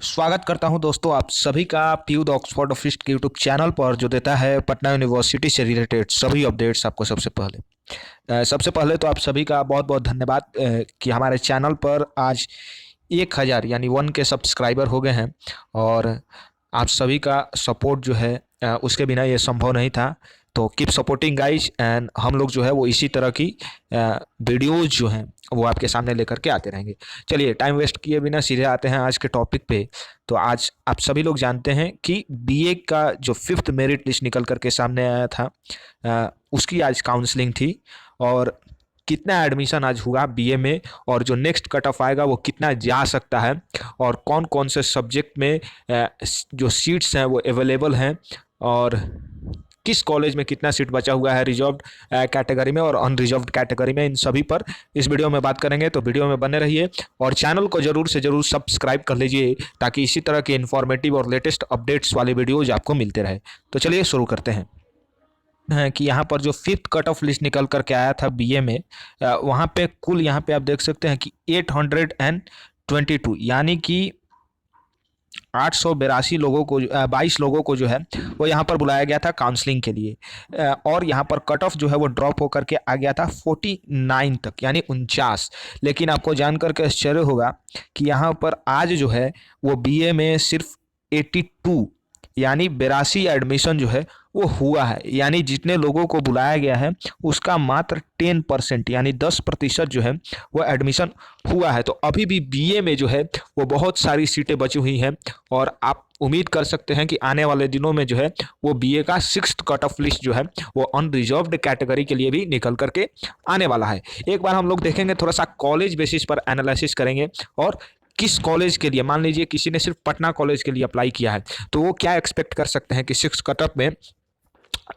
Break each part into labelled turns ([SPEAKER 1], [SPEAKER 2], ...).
[SPEAKER 1] स्वागत करता हूं दोस्तों आप सभी का पीयू द ऑक्सफोर्ड ऑफिस्ट के यूट्यूब चैनल पर, जो देता है पटना यूनिवर्सिटी से रिलेटेड सभी अपडेट्स आपको सबसे पहले। सबसे पहले तो आप सभी का बहुत बहुत धन्यवाद कि हमारे चैनल पर आज 1000 यानी 1 के सब्सक्राइबर हो गए हैं। और आप सभी का सपोर्ट जो है उसके बिना ये संभव नहीं था। तो कीप सपोर्टिंग गाइज, एंड हम लोग जो है वो इसी तरह की वीडियोज़ जो हैं वो आपके सामने लेकर के आते रहेंगे। चलिए टाइम वेस्ट किए बिना सीधे आते हैं आज के टॉपिक पे। तो आज आप सभी लोग जानते हैं कि बीए का जो 5th मेरिट लिस्ट निकल करके सामने आया था, उसकी आज काउंसलिंग थी। और कितना एडमिशन आज हुआ बीए में, और जो नेक्स्ट कट ऑफ आएगा वो कितना जा सकता है, और कौन कौन से सब्जेक्ट में जो सीट्स हैं वो अवेलेबल हैं, और किस कॉलेज में कितना सीट बचा हुआ है रिजर्व्ड कैटेगरी में और अनरिजर्व्ड कैटेगरी में, इन सभी पर इस वीडियो में बात करेंगे। तो वीडियो में बने रहिए और चैनल को जरूर से जरूर सब्सक्राइब कर लीजिए, ताकि इसी तरह के इन्फॉर्मेटिव और लेटेस्ट अपडेट्स वाले वीडियोज आपको मिलते रहे। तो चलिए शुरू करते हैं। कि यहाँ पर जो 5th कट ऑफ लिस्ट निकल करके आया था बीए में, वहाँ पे कुल यहाँ पे आप देख सकते हैं कि 822 यानी कि 882 लोगों को 22 लोगों को जो है वो यहाँ पर बुलाया गया था काउंसलिंग के लिए। और यहाँ पर कट ऑफ जो है वो ड्रॉप होकर के आ गया था 49 तक यानी 49। लेकिन आपको जानकर के आश्चर्य होगा कि यहाँ पर आज जो है वो बीए में सिर्फ 82 यानी 82 एडमिशन जो है वो हुआ है। यानी जितने लोगों को बुलाया गया है उसका मात्र 10% यानी 10% जो है वो एडमिशन हुआ है। तो अभी भी बीए में जो है वो बहुत सारी सीटें बची हुई हैं, और आप उम्मीद कर सकते हैं कि आने वाले दिनों में जो है वो बीए का 6th कट ऑफ लिस्ट जो है वो अनरिजर्व्ड कैटेगरी के लिए भी निकल करके आने वाला है। एक बार हम लोग देखेंगे, थोड़ा सा कॉलेज बेसिस पर एनालिसिस करेंगे, और किस कॉलेज के लिए, मान लीजिए किसी ने सिर्फ पटना कॉलेज के लिए अप्लाई किया है, तो वो क्या एक्सपेक्ट कर सकते हैं कि 6 कटअप में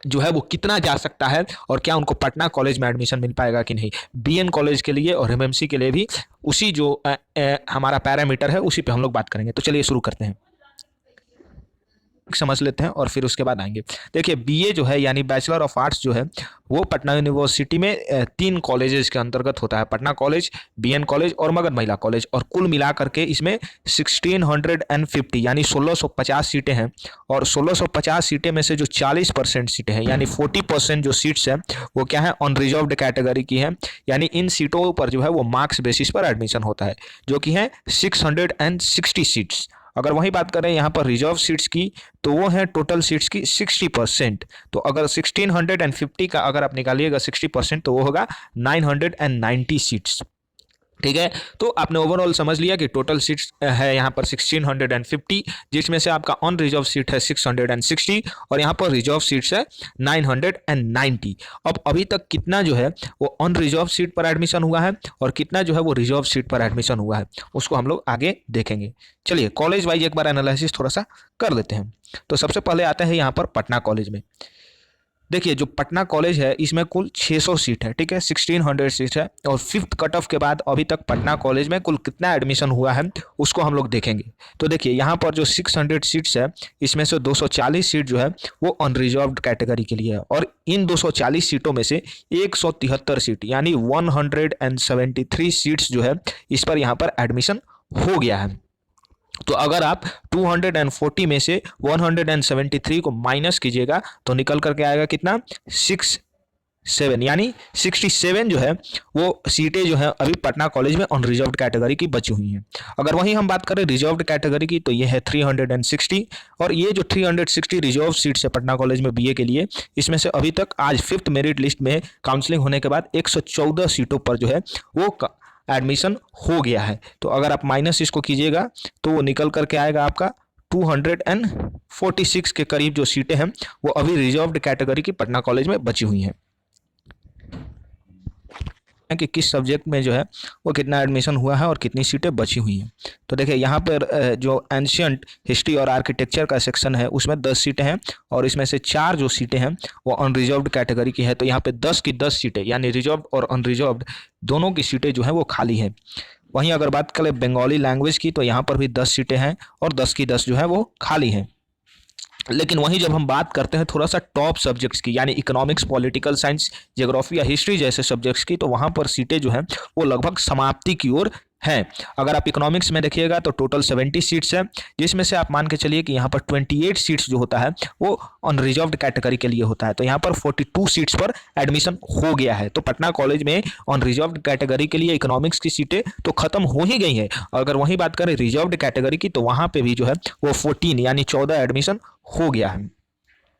[SPEAKER 1] जो है वो कितना जा सकता है, और क्या उनको पटना कॉलेज में एडमिशन मिल पाएगा कि नहीं। बीएन कॉलेज के लिए और एमएमसी के लिए भी उसी जो हमारा पैरामीटर है उसी पे हम लोग बात करेंगे। तो चलिए शुरू करते हैं, समझ लेते हैं और फिर उसके बाद आएंगे। देखिए बीए जो है यानी बैचलर ऑफ आर्ट्स जो है वो पटना यूनिवर्सिटी में 3 कॉलेजेस के अंतर्गत होता है, पटना कॉलेज, बीएन कॉलेज और मगध महिला कॉलेज। और कुल मिला करके इसमें 1650 यानी 1650 सीटें हैं, और 1650 सीटें में से जो 40% सीटें हैं यानी 40% जो सीट्स हैं वो क्या है, अनरिजर्व्ड कैटेगरी की हैं। यानी इन सीटों पर जो है वो मार्क्स बेसिस पर एडमिशन होता है, जो कि है 660 सीट्स। अगर वही बात करें यहाँ पर रिजर्व सीट्स की, तो वो है टोटल सीट्स की 60%। तो अगर 1650 का अगर आप निकालिएगा 60%, तो वो होगा 990 सीट्स। ठीक है, तो आपने ओवरऑल समझ लिया कि टोटल सीट्स है यहाँ पर 1650, जिसमें से आपका ऑन रिजर्व सीट है 660 और यहाँ पर रिजर्व सीट्स है 990। अब अभी तक कितना जो है वो ऑन रिजर्व सीट पर एडमिशन हुआ है और कितना जो है वो रिजर्व सीट पर एडमिशन हुआ है, उसको हम लोग आगे देखेंगे। चलिए कॉलेज वाइज एक बार एनालिसिस थोड़ा सा कर लेते हैं। तो सबसे पहले आते हैं यहाँ पर पटना कॉलेज में। देखिए जो पटना कॉलेज है इसमें कुल 600 सीट है, ठीक है, 1600 सीट है। और 5th कट ऑफ के बाद अभी तक पटना कॉलेज में कुल कितना एडमिशन हुआ है उसको हम लोग देखेंगे। तो देखिए यहाँ पर जो 600 सीट्स है इसमें से 240 सीट जो है वो अनरिजर्व्ड कैटेगरी के लिए है, और इन 240 सीटों में से 173 सीट यानी 173 सीट्स जो है इस पर यहाँ पर एडमिशन हो गया है। तो अगर आप 240 में से 173 को माइनस कीजिएगा तो निकल करके आएगा कितना, 67 यानी 67 जो है वो सीटें जो है अभी पटना कॉलेज में अनरिजर्व्ड कैटेगरी की बची हुई हैं। अगर वहीं हम बात करें रिजर्व्ड कैटेगरी की, तो ये है 360, और ये जो 360 रिजर्व सीट्स है पटना कॉलेज में बीए के लिए, इसमें से अभी तक आज 5th मेरिट लिस्ट में काउंसलिंग होने के बाद 114 सीटों पर जो है वो एडमिशन हो गया है। तो अगर आप माइनस इसको कीजिएगा तो वो निकल करके आएगा आपका 246 के करीब जो सीटें हैं वो अभी रिजर्व्ड कैटेगरी की पटना कॉलेज में बची हुई हैं, कि किस सब्जेक्ट में जो है वो कितना एडमिशन हुआ है और कितनी सीटें बची हुई हैं। तो देखिए यहाँ पर जो एंशियंट हिस्ट्री और आर्किटेक्चर का सेक्शन है उसमें 10 सीटें हैं, और इसमें से 4 जो सीटें हैं वो अनरिजर्व्ड कैटेगरी की है। तो यहाँ पे 10 की 10 सीटें यानी रिजर्व्ड और अनरिजर्व्ड दोनों की सीटें जो हैं वो खाली हैं। वहीं अगर बात करें बंगाली लैंग्वेज की, तो यहाँ पर भी 10 सीटें हैं और 10 की 10 जो है वो खाली हैं। लेकिन वहीं जब हम बात करते हैं थोड़ा सा टॉप सब्जेक्ट्स की, यानी इकोनॉमिक्स, पॉलिटिकल साइंस, ज्योग्राफी या हिस्ट्री जैसे सब्जेक्ट्स की, तो वहाँ पर सीटें जो हैं वो लगभग समाप्ति की ओर हैं। अगर आप इकोनॉमिक्स में देखिएगा तो टोटल 70 सीट्स है, जिसमें से आप मान के चलिए कि यहाँ पर 28 सीट्स जो होता है वो अनरिजर्व्ड कैटेगरी के लिए होता है। तो यहाँ पर 42 सीट्स पर एडमिशन हो गया है। तो पटना कॉलेज में अनरिजर्व्ड कैटेगरी के लिए इकोनॉमिक्स की सीटें तो खत्म हो ही गई है। अगर वहीं बात करें रिजर्व्ड कैटेगरी की तो वहाँ पे भी जो है वो 14 यानी 14 एडमिशन हो गया है।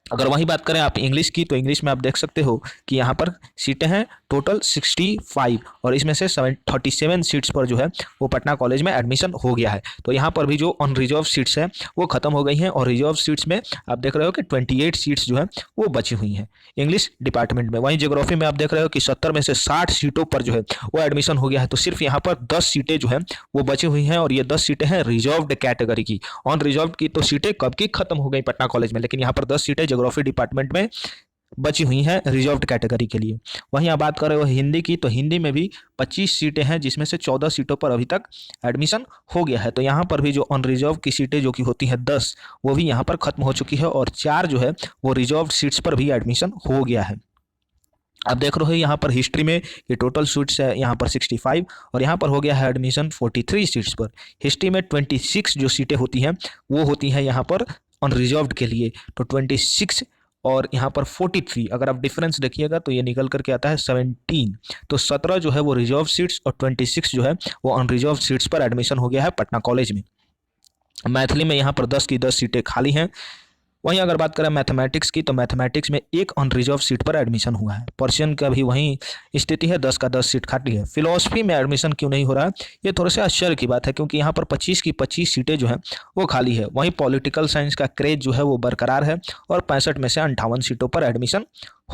[SPEAKER 1] अगर वही बात करें आप इंग्लिश की तो इंग्लिश में आप देख सकते हो कि यहाँ पर सीटें हैं टोटल 65 और इसमें से 37 सीट्स पर जो है वो पटना कॉलेज में एडमिशन हो गया है। तो यहाँ पर भी जो अनरिजर्व सीट्स हैं वो खत्म हो गई हैं और रिजर्व सीट्स में आप देख रहे हो कि 28 सीट्स जो है वो बची हुई हैं इंग्लिश डिपार्टमेंट में। वहीं ज्योग्राफी में आप देख रहे हो कि 70 में से 60 सीटों पर जो है वो एडमिशन हो गया है। तो सिर्फ यहाँ पर 10 सीटें जो है वो बची हुई हैं और ये 10 सीटें हैं रिजर्व्ड कैटेगरी की। अनरिजर्व की तो सीटें कब की खत्म हो गई पटना कॉलेज में, लेकिन यहाँ पर 10 सीटें ज्योग्राफी डिपार्टमेंट में बची हुई हैं रिजर्व्ड कैटेगरी के लिए। वहीं आप बात कर रहे हो हिंदी की तो हिंदी में भी 25 सीटें हैं, जिसमें से 14 सीटों पर अभी तक एडमिशन हो गया है। तो यहाँ पर भी जो अनरिजर्व की सीटें जो कि होती हैं 10 वो भी यहाँ पर खत्म हो चुकी है और 4 जो है वो रिजर्व्ड सीट्स पर भी एडमिशन हो गया है। आप देख रहे हो यहाँ पर हिस्ट्री में ये टोटल सीट्स है यहाँ पर 65 और यहाँ पर हो गया है एडमिशन 43 सीट्स पर। हिस्ट्री में 26 जो सीटें होती हैं वो होती हैं यहाँ पर अनरिजर्व्ड के लिए, तो 26 और यहाँ पर 43 अगर आप डिफरेंस देखिएगा तो ये निकल करके आता है 17। तो 17 जो है वो रिजर्व सीट्स और 26 जो है वो अनरिजर्व सीट्स पर एडमिशन हो गया है पटना कॉलेज में। मैथिली में यहाँ पर 10 की 10 सीटें खाली हैं। वहीं अगर बात करें मैथमेटिक्स की तो मैथमेटिक्स में एक अनरिजर्व सीट पर एडमिशन हुआ है। पर्शियन का भी वहीं स्थिति है, 10 का 10 सीट खाली है। फिलॉसफी में एडमिशन क्यों नहीं हो रहा है, ये थोड़ा सा आश्चर्य की बात है क्योंकि यहाँ पर 25 की 25 सीटें जो हैं वो खाली है। वहीं पॉलिटिकल साइंस का क्रेज जो है वो बरकरार है और 65 में से 58 सीटों पर एडमिशन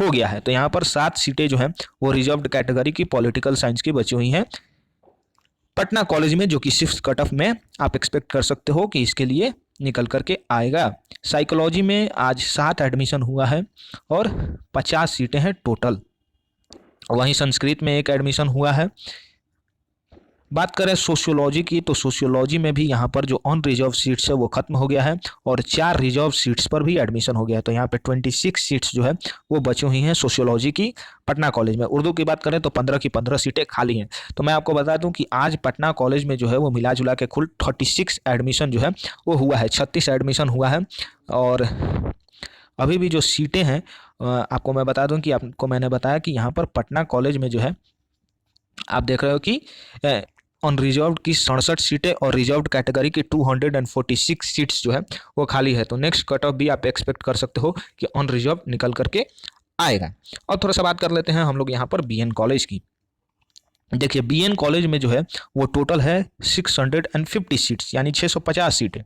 [SPEAKER 1] हो गया है। तो यहाँ पर 7 सीटें जो हैं वो रिजर्व्ड कैटेगरी की पॉलिटिकल साइंस की बची हुई हैं पटना कॉलेज में, जो कि 6 कट ऑफ में आप एक्सपेक्ट कर सकते हो कि इसके लिए निकल करके आएगा। साइकोलॉजी में आज 7 एडमिशन हुआ है और 50 सीटें हैं टोटल। वहीं संस्कृत में 1 एडमिशन हुआ है। बात करें सोशियोलॉजी की तो सोशियोलॉजी में भी यहाँ पर जो अनरिजर्व सीट्स है वो खत्म हो गया है और 4 रिजर्व सीट्स पर भी एडमिशन हो गया है। तो यहाँ पे 26 सीट्स जो है वो बची हुई हैं सोशियोलॉजी की पटना कॉलेज में। उर्दू की बात करें तो 15 की 15 सीटें खाली हैं। तो मैं आपको बता दूं कि आज पटना कॉलेज में जो है वो मिला जुला के कुल 36 एडमिशन जो है वो हुआ है, 36 एडमिशन हुआ है। और अभी भी जो सीटें हैं आपको मैं बता दूं कि आपको मैंने बताया कि यहाँ पर पटना कॉलेज में जो है आप देख रहे हो कि अनरिजर्व्ड की 67 सीटें और रिजर्व्ड कैटेगरी की 246 सीट्स जो है वो खाली है। तो नेक्स्ट कट ऑफ भी आप एक्सपेक्ट कर सकते हो कि अनरिजर्व निकल करके आएगा। और थोड़ा सा बात कर लेते हैं हम लोग यहाँ पर बीएन कॉलेज की। देखिए बीएन कॉलेज में जो है वो टोटल है 650 सीट्स यानी 650 सीटें,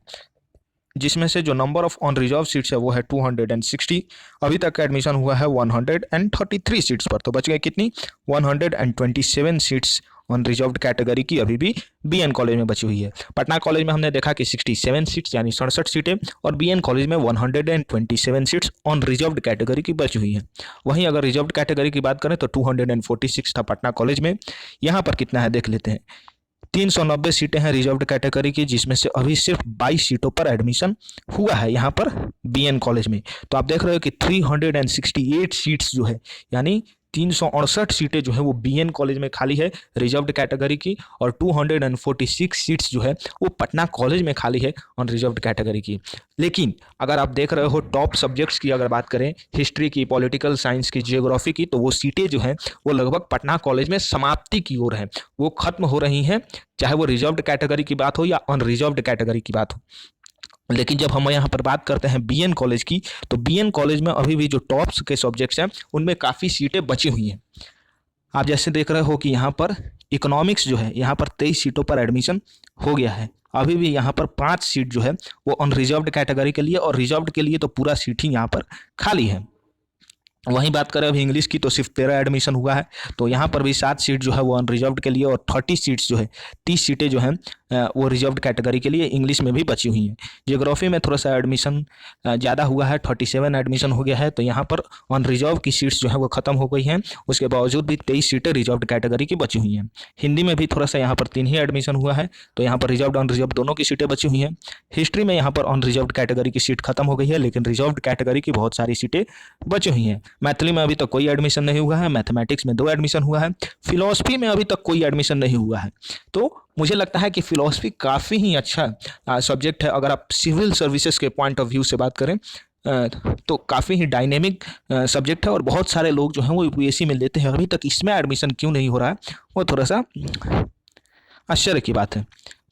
[SPEAKER 1] जिसमें से जो नंबर ऑफ अनरिजर्व सीट्स है वो है 260। अभी तक एडमिशन हुआ है 133 सीट्स पर। तो बच गए कितनी 127 सीट्स अनरिजर्व्ड कैटेगरी की अभी भी बीएन कॉलेज में बची हुई है। पटना कॉलेज में हमने देखा कि 67 सीट्स यानी 67 सीटें और बीएन कॉलेज में 127 सीट्स अनरिजर्व्ड कैटेगरी की बची हुई हैं। वहीं अगर रिजर्व्ड कैटेगरी की बात करें तो 246 था पटना कॉलेज में। यहाँ पर कितना है देख लेते हैं। 390 सीटें हैं रिजर्व्ड कैटेगरी की, जिसमें से अभी सिर्फ 22 सीटों पर एडमिशन हुआ है यहाँ पर बीएन कॉलेज में। तो आप देख रहे हो कि 368 सीट्स जो है यानी 368 सीटें जो है वो बीएन कॉलेज में खाली है रिजर्व्ड कैटेगरी की और 246 सीट्स जो है वो पटना कॉलेज में खाली है अनरिजर्व्ड कैटेगरी की। लेकिन अगर आप देख रहे हो टॉप सब्जेक्ट्स की अगर बात करें हिस्ट्री की, पॉलिटिकल साइंस की, जियोग्राफी की, तो वो सीटें जो हैं वो लगभग पटना कॉलेज में समाप्ति की ओर हैं, वो खत्म हो रही हैं, चाहे वो रिजर्व्ड कैटेगरी की बात हो या अनरिजर्व्ड कैटेगरी की बात हो। लेकिन जब हम यहाँ पर बात करते हैं बीएन कॉलेज की तो बीएन कॉलेज में अभी भी जो टॉप्स के सब्जेक्ट्स हैं उनमें काफ़ी सीटें बची हुई हैं। आप जैसे देख रहे हो कि यहाँ पर इकोनॉमिक्स जो है यहाँ पर 23 सीटों पर एडमिशन हो गया है। अभी भी यहाँ पर 5 सीट जो है वो अनरिजर्व्ड कैटेगरी के लिए और रिजर्व्ड के लिए तो पूरा सीट ही यहाँ पर खाली है। वहीं बात करें अभी इंग्लिश की तो सिर्फ 13 एडमिशन हुआ है। तो यहाँ पर भी 7 सीट जो है वो अनरिजर्व्ड के लिए और 30 सीट्स जो है 30 सीटें जो हैं वो रिजर्व्ड कैटेगरी के लिए इंग्लिश में भी बची हुई हैं। जियोग्राफी में थोड़ा सा एडमिशन ज़्यादा हुआ है, 37 एडमिशन हो गया है। तो यहाँ पर अनरिजर्व की सीट्स जो है वो ख़त्म हो गई हैं, उसके बावजूद भी 23 सीटें रिजर्व्ड कैटेगरी की बची हुई हैं। हिंदी में भी थोड़ा सा यहाँ पर 3 ही एडमिशन हुआ है, तो यहाँ पर रिजर्व्ड अनरिजर्व दोनों की सीटें बची हुई हैं। हिस्ट्री में यहाँ पर अनरिजर्व्ड कैटेगरी की सीट खत्म हो गई है, लेकिन रिजर्व्ड कैटेगरी की बहुत सारी सीटें बची हुई हैं। मैथिली में अभी तक कोई एडमिशन नहीं हुआ है, मैथमेटिक्स में 2 एडमिशन हुआ है, फिलॉसफी में अभी तक कोई एडमिशन नहीं हुआ है। तो मुझे लगता है कि फिलॉसफी काफ़ी ही अच्छा सब्जेक्ट है। अगर आप सिविल सर्विसेज के पॉइंट ऑफ व्यू से बात करें तो काफ़ी ही डायनेमिक सब्जेक्ट है और बहुत सारे लोग जो हैं वो यूपीएससी में लेते हैं। अभी तक इसमें एडमिशन क्यों नहीं हो रहा है, वो थोड़ा सा आश्चर्य की बात है।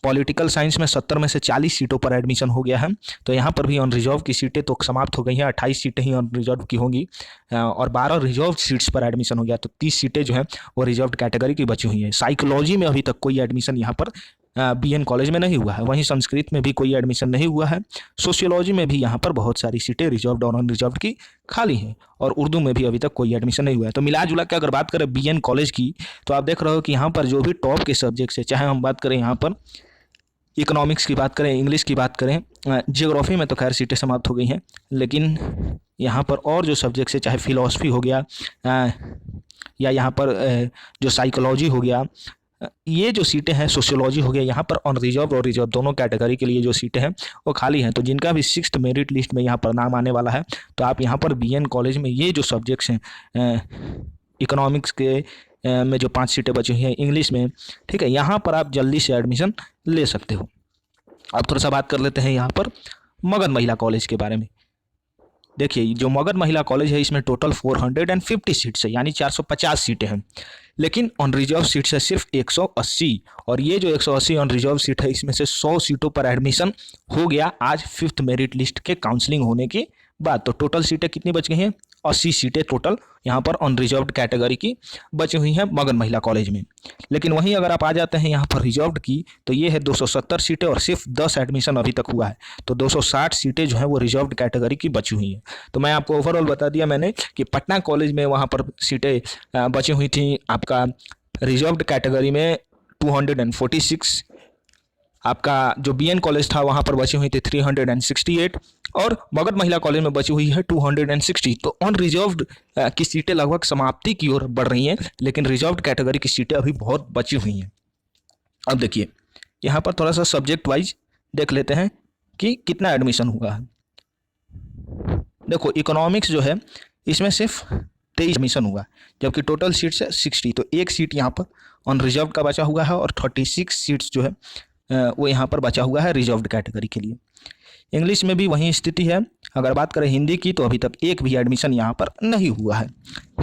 [SPEAKER 1] पॉलिटिकल साइंस में 70 में से 40 सीटों पर एडमिशन हो गया है, तो यहाँ पर भी ऑन रिजर्व की सीटें तो समाप्त हो गई हैं, 28 सीटें ही ऑन रिजर्व की होंगी और 12 रिजर्व सीट्स पर एडमिशन हो गया, तो 30 सीटें जो हैं वो रिजर्व कैटेगरी की बची हुई हैं। साइकोलॉजी में अभी तक कोई एडमिशन यहाँ पर बीएन कॉलेज में नहीं हुआ है, वहीं संस्कृत में भी कोई एडमिशन नहीं हुआ है, सोशियोलॉजी में भी यहाँ पर बहुत सारी सीटें रिजर्व और अनरिजर्व की खाली हैं और उर्दू में भी अभी तक कोई एडमिशन नहीं हुआ है। तो मिला जुला के अगर बात करें बीएन कॉलेज की, तो आप देख रहे हो कि यहाँ पर जो भी टॉप के सब्जेक्ट्स है, चाहे हम बात करें यहाँ पर इकोनॉमिक्स की बात करें, इंग्लिश की बात करें, जियोग्राफी में तो खैर सीटें समाप्त हो गई हैं, लेकिन यहाँ पर और जो सब्जेक्ट्स है, चाहे फिलॉसफी हो गया या यहाँ पर जो साइकोलॉजी हो गया, ये जो सीटें हैं, सोशियोलॉजी हो गया, यहाँ पर ऑन रिजर्व और रिजर्व दोनों कैटेगरी के लिए जो सीटें हैं वो खाली हैं। तो जिनका भी 6th मेरिट लिस्ट में यहाँ पर नाम आने वाला है, तो आप यहाँ पर बीएन कॉलेज में ये जो सब्जेक्ट्स हैं, इकोनॉमिक्स के में जो 5 सीटें बची हुई हैं, इंग्लिश में, ठीक है, यहाँ पर आप जल्दी से एडमिशन ले सकते हो। अब थोड़ा सा बात कर लेते हैं यहाँ पर मगध महिला कॉलेज के बारे में। देखिए, जो मगध महिला कॉलेज है, इसमें टोटल 450 सीट्स है, यानी 450 सीटें हैं, लेकिन ऑन रिजर्व सीट्स है सिर्फ 180, और ये जो 180 ऑन रिजर्व सीट है, इसमें से 100 सीटों पर एडमिशन हो गया आज 5th मेरिट लिस्ट के काउंसलिंग होने के बाद। तो टोटल सीटें कितनी बच गई हैं? 80 सीटें टोटल यहाँ पर ऑन रिजर्व्ड कैटेगरी की बची हुई हैं मगध महिला कॉलेज में। लेकिन वहीं अगर आप आ जाते हैं यहाँ पर रिजर्व्ड की, तो ये है 270 सीटें और सिर्फ 10 एडमिशन अभी तक हुआ है, तो 260 सीटें जो है वो रिजर्व्ड कैटेगरी की बची हुई हैं। तो मैं आपको ओवरऑल बता दिया मैंने कि पटना कॉलेज में वहाँ पर सीटें बची हुई थी आपका रिजर्व्ड कैटेगरी में 246, आपका जो बीएन कॉलेज था वहाँ पर बची हुई थी 368 और मगध महिला कॉलेज में बची हुई है 260। तो ऑन रिजर्व्ड की सीटें लगभग समाप्ति की ओर बढ़ रही हैं, लेकिन रिजर्व्ड कैटेगरी की सीटें अभी बहुत बची हुई हैं। अब देखिए, यहाँ पर थोड़ा सा सब्जेक्ट वाइज देख लेते हैं कि कितना एडमिशन हुआ है। देखो, इकोनॉमिक्स जो है इसमें सिर्फ 23 एडमिशन हुआ, जबकि टोटल सीट्स है 60, तो एक सीट यहाँ पर ऑन रिजर्व का बचा हुआ है और 36 सीट्स जो है वो यहाँ पर बचा हुआ है रिजर्व्ड कैटेगरी के लिए। इंग्लिश में भी वही स्थिति है। अगर बात करें हिंदी की, तो अभी तक एक भी एडमिशन यहाँ पर नहीं हुआ है।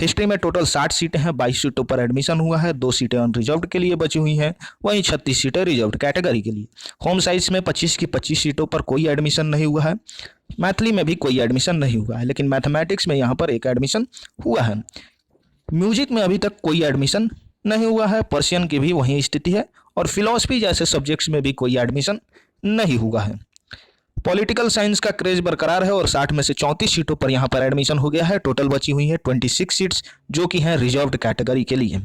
[SPEAKER 1] हिस्ट्री में टोटल 60 सीटें हैं, 22 सीटों पर एडमिशन हुआ है, 2 सीटें ऑन रिजर्व्ड के लिए बची हुई हैं, वहीं 36 सीटें रिजर्व्ड कैटेगरी के लिए। होम साइंस में 25 की 25 सीटों पर कोई एडमिशन नहीं हुआ है, मैथिली में भी कोई एडमिशन नहीं हुआ है, लेकिन मैथमेटिक्स में यहाँ पर एक एडमिशन हुआ है। म्यूजिक में अभी तक कोई एडमिशन नहीं हुआ है, पर्शियन की भी वही स्थिति है, और फिलॉसफी जैसे सब्जेक्ट्स में भी कोई एडमिशन नहीं हुआ है। पॉलिटिकल साइंस का क्रेज बरकरार है और 60 में से 34 सीटों पर यहाँ पर एडमिशन हो गया है। टोटल बची हुई है 26 सीट्स जो कि हैं रिजर्व्ड कैटेगरी के लिए,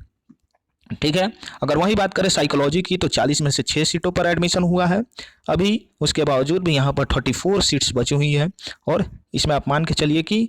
[SPEAKER 1] ठीक है। अगर वही बात करें साइकोलॉजी की, तो 40 में से 6 सीटों पर एडमिशन हुआ है अभी, उसके बावजूद भी यहाँ पर 34 सीट्स बची हुई है, और इसमें आप मान के चलिए कि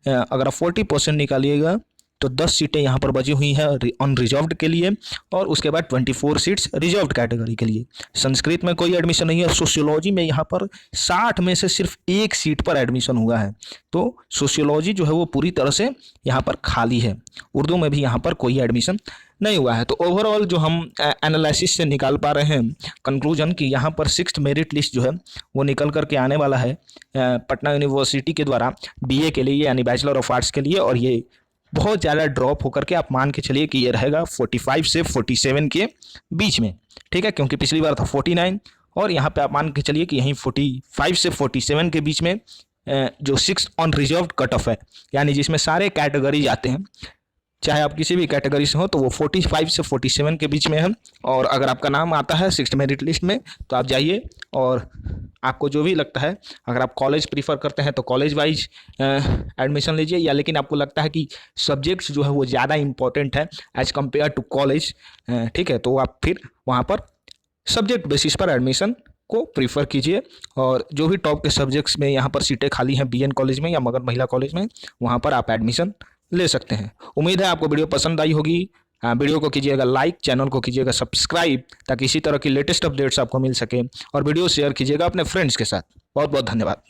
[SPEAKER 1] अगर आप 40% निकालिएगा तो 10 सीटें यहाँ पर बची हुई हैं ऑन रिजर्व्ड के लिए, और उसके बाद 24 सीट्स रिजर्व्ड कैटेगरी के लिए। संस्कृत में कोई एडमिशन नहीं है। सोशियोलॉजी में यहाँ पर 60 में से सिर्फ एक सीट पर एडमिशन हुआ है, तो सोशियोलॉजी जो है वो पूरी तरह से यहाँ पर खाली है। उर्दू में भी यहाँ पर कोई एडमिशन नहीं हुआ है। तो ओवरऑल जो हम एनालिसिस से निकाल पा रहे हैं कंक्लूजन कि यहाँ पर 6th मेरिट लिस्ट जो है वो निकल करके आने वाला है पटना यूनिवर्सिटी के द्वारा बीए के लिए, यानी बैचलर ऑफ आर्ट्स के लिए, और ये बहुत ज़्यादा ड्रॉप होकर के आप मान के चलिए कि ये रहेगा 45 से 47 के बीच में, ठीक है, क्योंकि पिछली बार था 49 और यहाँ पे आप मान के चलिए कि यहीं 45 से 47 के बीच में जो 6th on reserved cut off है, यानी जिसमें सारे कैटेगरी आते हैं, चाहे आप किसी भी कैटेगरी से हो, तो वो 45 से 47 के बीच में है। और अगर आपका नाम आता है 6th मेरिट लिस्ट में, तो आप जाइए और आपको जो भी लगता है, अगर आप कॉलेज प्रीफर करते हैं तो कॉलेज वाइज एडमिशन लीजिए, या लेकिन आपको लगता है कि सब्जेक्ट्स जो है वो ज़्यादा इंपॉर्टेंट है एज कम्पेयर टू कॉलेज, ठीक है, तो आप फिर वहाँ पर सब्जेक्ट बेसिस पर एडमिशन को प्रीफर कीजिए। और जो भी टॉप के सब्जेक्ट्स में यहाँ पर सीटें खाली हैं बीएन कॉलेज में या मगध महिला कॉलेज में, वहाँ पर आप एडमिशन ले सकते हैं। उम्मीद है आपको वीडियो पसंद आई होगी। वीडियो को कीजिएगा लाइक, चैनल को कीजिएगा सब्सक्राइब, ताकि इसी तरह की लेटेस्ट अपडेट्स आपको मिल सके, और वीडियो शेयर कीजिएगा अपने फ्रेंड्स के साथ। बहुत बहुत धन्यवाद।